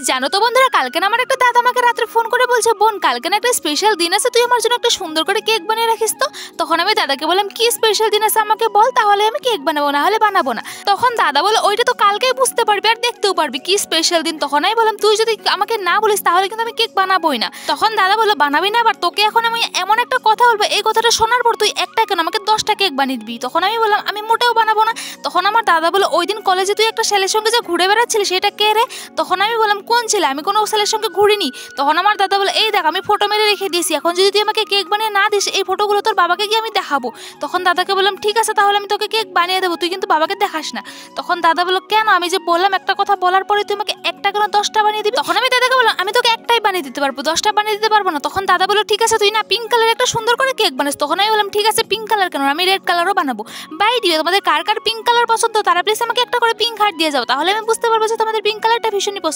জানো তো বন্ধুরা, কালকে না আমার একটা দাদা আমাকে রাত্রে ফোন করে বলছে, বোন কালকে না একটা স্পেশাল দিন আছে, তুই আমার জন্য একটা সুন্দর করে কেক বানিয়ে রাখিস তো। তখন আমি দাদাকে বললাম, কি স্পেশাল দিন আছে আমাকে বল, তাহলে আমি কেক বানাবো, না হলে বানাবো না। তখন দাদা বলে, ওইটা তো কালকেই বুঝতে পারবি আর দেখতেও পারবি কি স্পেশাল দিন। তখন আমি বললাম, তুই যদি আমাকে না বলিস তাহলে কিন্তু আমি কেক বানাবোই না। তখন দাদা বললো, বানাবি না, আবার তোকে এখন আমি এমন একটা কথা বলবো, এই কথাটা শোনার পর তুই একটা কেন আমাকে 10টা কেক বানিয়ে দিবি। তখন আমি বললাম, আমি মোটেও বানাবো না। তখন আমার দাদা বলে, ওই দিন কলেজে তুই একটা ছেলের সঙ্গে যে ঘুরে বেড়াচ্ছিলি সেটা কে রে? তখন আমি বললাম, কোন ছেলে? আমি কোনো ছেলের সঙ্গে ঘুরিনি। তখন আমার দাদা বলে, এই দেখ আমি ফটো মেরে রেখে দিয়েছি, এখন যদি তুই আমাকে কেক বানিয়ে না দিস এই ফটোগুলো তোর বাবাকে গিয়ে আমি দেখাবো। তখন দাদাকে বললাম, ঠিক আছে তাহলে আমি তোকে কেক বানিয়ে দেবো, তুই কিন্তু বাবাকে দেখাস না। তখন দাদা বললো, কেন? আমি যে বললাম একটা কথা বলার পরে তুই আমাকে একটা কেন 10টা বানিয়ে দিবি? তখন আমি দাদাকে বললাম, আমি তোকে একটাই বানিয়ে দিতে পারবো, 10টা বানিয়ে দিতে পারবো না। তখন দাদা বললো, ঠিক আছে তুই না পিঙ্ক কালার একটা সুন্দর করে কেক বানাস। তখন আমি বললাম, ঠিক আছে পিঙ্ক কালার কেন, আমি রেড কালারও বানাবো। বাই দিও, তোমাদের কার কার পিঙ্ক কালার পছন্দ তারা প্লিজ আমাকে একটা করে পিঙ্ক হার্ট দিয়ে যাও, তাহলে আমি বুঝতে পারবো যে তোমাদের পিঙ্ক কালারটা ভীষণই পছন্দ।